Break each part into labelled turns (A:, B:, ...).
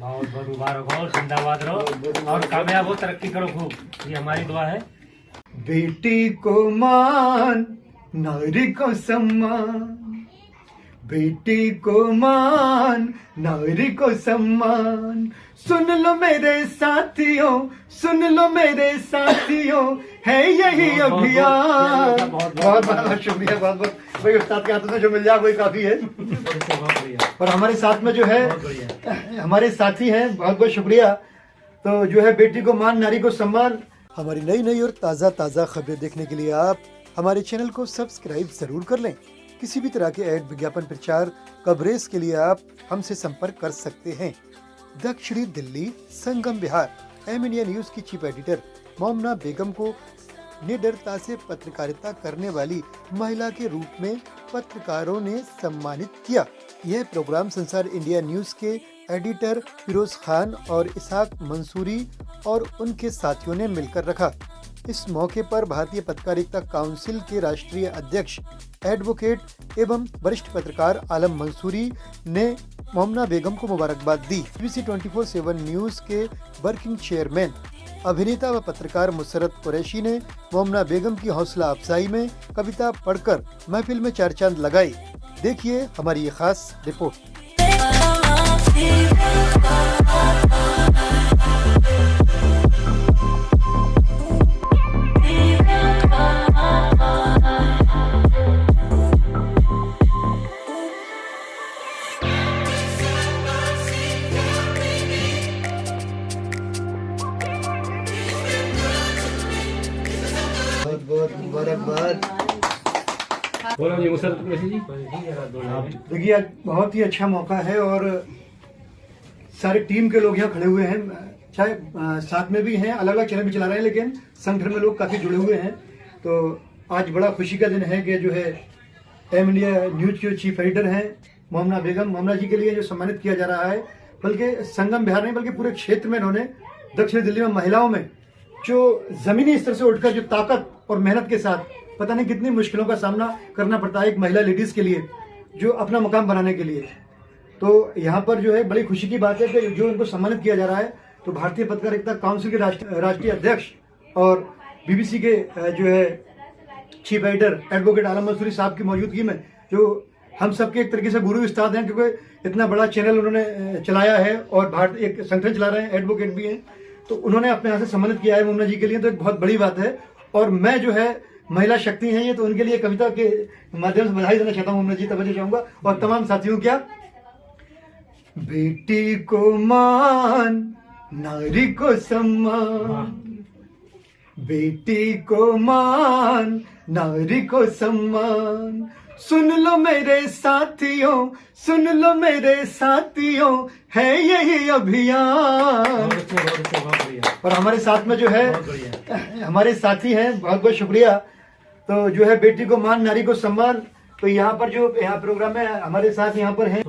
A: बहुत बहुत मुबारक हो, जिंदाबाद रहो और कामयाब हो, तरक्की करो खूब, ये हमारी दुआ है।
B: बेटी को मान, नारी को सम्मान, बेटी को मान, नारी को सम्मान। सुन लो मेरे साथियों, सुन लो मेरे साथियों, है यही अभियान। बहुत बहुत शुक्रिया, बहुत बहुत भाई, उस्ताद के हाथों से जो मिल जाए वही काफी है। और हमारे साथ में जो है हमारे साथी हैं, बहुत बहुत शुक्रिया। तो जो है बेटी को मान, नारी को सम्मान। हमारी नई नई और ताज़ा खबरें देखने के लिए आप हमारे चैनल को सब्सक्राइब जरूर कर लें। किसी भी तरह के ऐड, विज्ञापन, प्रचार, कवरेज के लिए आप हमसे संपर्क कर सकते हैं। दक्षिणी दिल्ली, संगम बिहार। एम इंडिया न्यूज की चीफ एडिटर मोमना बेगम को निडरता से पत्रकारिता करने वाली महिला के रूप में पत्रकारों ने सम्मानित किया। यह प्रोग्राम संसार इंडिया न्यूज के एडिटर फिरोज खान और इसाक मंसूरी और उनके साथियों ने मिलकर रखा। इस मौके पर भारतीय पत्रकारिता काउंसिल के राष्ट्रीय अध्यक्ष, एडवोकेट एवं वरिष्ठ पत्रकार आलम मंसूरी ने मोमना बेगम को मुबारकबाद दी। BBC 24/7 न्यूज के वर्किंग चेयरमैन, अभिनेता व पत्रकार मुसरत कुरैशी ने मोमना बेगम की हौसला अफजाई में कविता पढ़कर महफिल में चार चांद लगाए। देखिए हमारी ये खास रिपोर्ट। बहुत मुबारकबाद। देखिए आज बहुत ही अच्छा मौका है और सारे टीम के लोग यहाँ खड़े हुए हैं, चाहे साथ में भी हैं, अलग अलग चैनल भी चला रहे हैं, लेकिन संगठन में लोग काफी जुड़े हुए हैं। तो आज बड़ा खुशी का दिन है कि जो है एम इंडिया न्यूज के चीफ एडिटर हैं मोमना बेगम, मोमना जी के लिए जो सम्मानित किया जा रहा है, बल्कि संगम बिहार नहीं बल्कि पूरे क्षेत्र में इन्होंने दक्षिण दिल्ली में महिलाओं में जो जमीनी स्तर से उठकर जो ताकत और मेहनत के साथ, पता नहीं कितनी मुश्किलों का सामना करना पड़ता है एक महिला लेडीज के लिए, जो अपना मुकाम बनाने के लिए। तो यहाँ पर जो है बड़ी खुशी की बात है कि जो इनको सम्मानित किया जा रहा है, तो भारतीय पत्रकारिता काउंसिल के राष्ट्रीय अध्यक्ष और BBC के जो है चीफ एडिटर एडवोकेट आलम मंसूरी साहब की मौजूदगी में, जो हम सबके एक तरीके से गुरु उस्ताद हैं, क्योंकि इतना बड़ा चैनल उन्होंने चलाया है और भारत एक संगठन चला रहे हैं, एडवोकेट भी हैं, तो उन्होंने अपने यहाँ से सम्मानित किया है मोमना जी के लिए, तो एक बहुत बड़ी बात है। और मैं जो है महिला शक्ति है ये, तो उनके लिए कविता के माध्यम से बधाई देना चाहता हूँ मोमना जी, तवज्जो चाहूंगा और तमाम साथियों क्या। बेटी को मान, नारी को सम्मान, बेटी को मान, नारी को सम्मान। सुन लो मेरे साथियों, सुन लो मेरे साथियों, है यही अभियान। और हमारे साथ में जो है हमारे साथी हैं, बहुत बहुत शुक्रिया। तो जो है बेटी को मान, नारी को सम्मान। तो यहाँ पर जो यहाँ प्रोग्राम है, हमारे साथ यहाँ पर हैं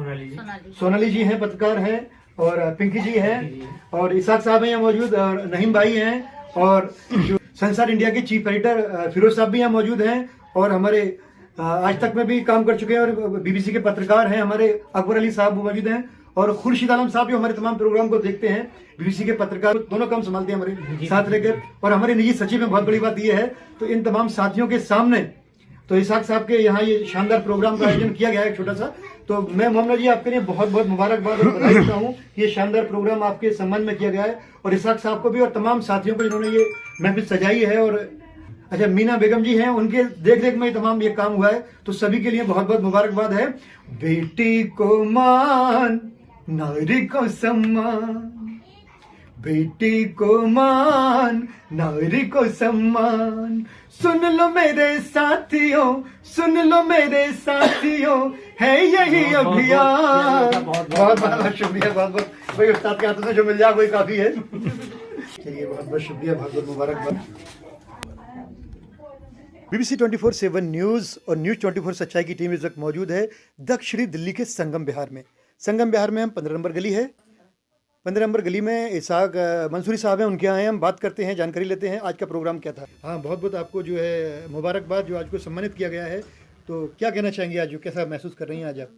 B: सोनाली जी हैं, पत्रकार हैं, और पिंकी जी हैं, और इसाक साहब हैं यहाँ मौजूद, और नहीम भाई हैं, और जो संसार इंडिया के चीफ एडिटर फिरोज साहब भी यहाँ मौजूद हैं, और हमारे आज तक में भी काम कर चुके हैं और BBC के पत्रकार हैं हमारे अकबर अली साहब मौजूद हैं, और खुर्शीद आलम साहब जो हमारे तमाम प्रोग्राम को देखते हैं, BBC के पत्रकार, दोनों काम संभालते हैं हमारे साथ लेकर, और हमारे निजी सचिव में बहुत बड़ी बात यह है। तो इन तमाम साथियों के सामने तो इसाक साहब के यहाँ ये शानदार प्रोग्राम का आयोजन किया गया है, छोटा सा। तो मैं मोमना जी आपके लिए बहुत बहुत मुबारकबाद और बधाई देता हूँ, ये शानदार प्रोग्राम आपके सम्मान में किया गया है, और इसाक साहब को भी और तमाम साथियों को जिन्होंने ये महफिल सजाई है। और अच्छा, मीना बेगम जी हैं, उनके देख रेख में तमाम ये काम हुआ है, तो सभी के लिए बहुत बहुत मुबारकबाद है। बेटी को मान, नारी को सम्मान, बेटी को मान, नारी को सम्मान। सुन लो मेरे साथियों, सुन लो मेरे साथियों, है यही अभियान। बहुत बहुत शुक्रिया, बहुत बहुत भाई, उस्ताद के हाथों से जो मिल जाए वही काफी है। चलिए बहुत बहुत शुक्रिया, बहुत बहुत मुबारकबाद। BBC 24/7 न्यूज और न्यूज 24 सच्चाई की टीम इस वक्त मौजूद है दक्षिणी दिल्ली के संगम बिहार में। संगम बिहार में हम 15 नंबर गली है, 15 नंबर गली में इसाक मंसूरी साहब हैं, उनके यहाँ हैं, हम बात करते हैं, जानकारी लेते हैं आज का प्रोग्राम क्या था। हाँ, बहुत बहुत आपको जो है मुबारकबाद, जो आज को सम्मानित किया गया है। तो क्या कहना चाहेंगे आज, जो कैसा महसूस कर रही हैं आज आप?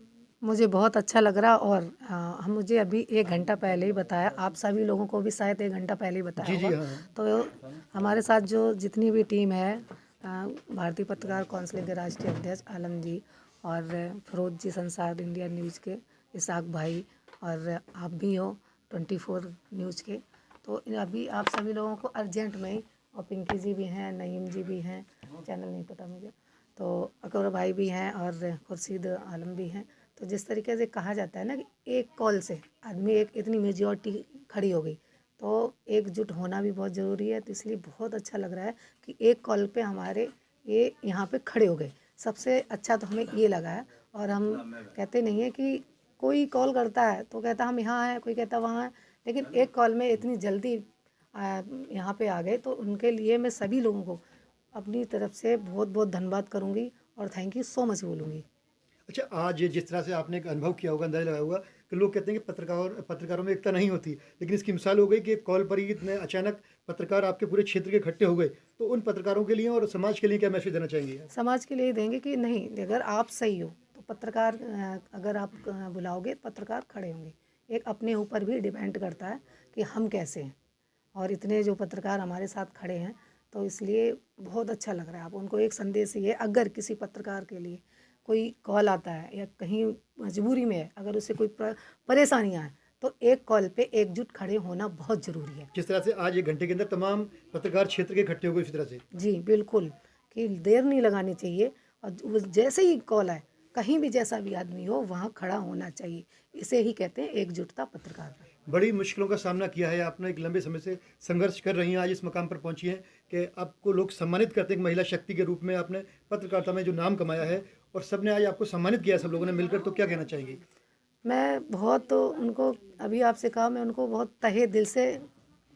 C: मुझे बहुत अच्छा लग रहा और हम मुझे अभी 1 घंटा पहले ही बताया, आप सभी लोगों को भी शायद 1 घंटा पहले ही बताया
B: जी जी
C: होगा।
B: हाँ।
C: तो हमारे साथ जो जितनी भी टीम है, भारतीय पत्रकार काउंसिल के राष्ट्रीय अध्यक्ष आलम जी और फिरोज जी संसार इंडिया न्यूज़ के इसाक भाई और आप भी हो 24 न्यूज़ के। तो अभी आप सभी लोगों को अर्जेंट में ही, और पिंकी जी भी हैं, नईम जी भी हैं, चैनल नहीं पता मुझे, तो अकबर भाई भी हैं और खुर्शीद आलम भी हैं। तो जिस तरीके से कहा जाता है ना कि एक कॉल से आदमी एक इतनी मेजॉरिटी खड़ी हो गई, तो एकजुट होना भी बहुत ज़रूरी है। तो इसलिए बहुत अच्छा लग रहा है कि एक कॉल पे हमारे ये यहाँ पे खड़े हो गए। सबसे अच्छा तो हमें ये लगा है। और हम कहते नहीं है कि कोई कॉल करता है तो कहता हम यहाँ हैं, कोई कहता वहाँ हैं, लेकिन एक कॉल में इतनी जल्दी यहाँ पे आ गए, तो उनके लिए मैं सभी लोगों को अपनी तरफ से बहुत बहुत धन्यवाद करूँगी और थैंक यू सो मच बोलूँगी।
B: अच्छा, आज जिस तरह से आपने एक अनुभव किया होगा, अंदाजा लगाया होगा कि लोग कहते हैं कि पत्रकारों में एकता नहीं होती, लेकिन इसकी मिसाल हो गई कि एक कॉल पर ही इतने अचानक पत्रकार आपके पूरे क्षेत्र के इकट्ठे हो गए। तो उन पत्रकारों के लिए और समाज के लिए क्या मैसेज देना चाहेंगे आप?
C: समाज के लिए देंगे कि नहीं, अगर आप सही हो तो पत्रकार, अगर आप बुलाओगे पत्रकार खड़े होंगे। एक अपने ऊपर भी डिपेंड करता है कि हम कैसे हैं, और इतने जो पत्रकार हमारे साथ खड़े हैं, तो इसलिए बहुत अच्छा लग रहा है। आप उनको एक संदेश ये, अगर किसी पत्रकार के लिए कोई कॉल आता है या कहीं मजबूरी में है, अगर उसे कोई परेशानियाँ हैं, तो एक कॉल पे एकजुट खड़े होना बहुत ज़रूरी है।
B: जिस तरह से आज 1 घंटे के अंदर तमाम पत्रकार क्षेत्र के इकट्ठे हो गए, इसी तरह से
C: जी बिल्कुल, कि देर नहीं लगानी चाहिए, और जैसे ही कॉल आए, कहीं भी जैसा भी आदमी हो वहाँ खड़ा होना चाहिए। इसे ही कहते हैं एकजुटता पत्रकार का।
B: बड़ी मुश्किलों का सामना किया है आपने, एक लंबे समय से संघर्ष कर रही हैं, आज इस मकाम पर पहुंची हैं कि आपको लोग सम्मानित करते हैं, एक महिला शक्ति के रूप में आपने पत्रकारिता में जो नाम कमाया है और सबने आज आपको सम्मानित किया है, सब लोगों ने मिलकर। तो क्या कहना चाहेंगी?
C: मैं बहुत उनको, अभी आपसे कहा, मैं उनको बहुत तहे दिल से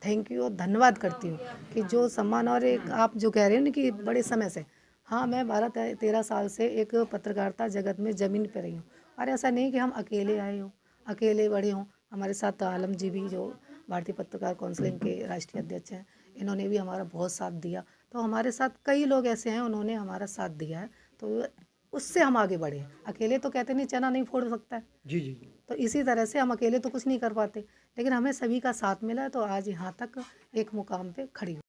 C: थैंक यू और धन्यवाद करती हूँ कि जो सम्मान, और एक आप जो कह रहे हो ना कि बड़े समय से, हाँ मैं 12-13 साल से एक पत्रकारिता जगत में ज़मीन पर रही हूँ। और ऐसा नहीं कि हम अकेले आए हों, अकेले बड़े हों। हमारे साथ आलम जी भी, जो भारतीय पत्रकार काउंसिल के राष्ट्रीय अध्यक्ष हैं, इन्होंने भी हमारा बहुत साथ दिया। तो हमारे साथ कई लोग ऐसे हैं, उन्होंने हमारा साथ दिया है, तो उससे हम आगे बढ़े हैं। अकेले तो कहते नहीं चना नहीं फोड़ सकता है,
B: जी जी जी।
C: तो इसी तरह से हम अकेले तो कुछ नहीं कर पाते, लेकिन हमें सभी का साथ मिला है, तो आज यहाँ तक एक मुकाम पे खड़ी हूँ।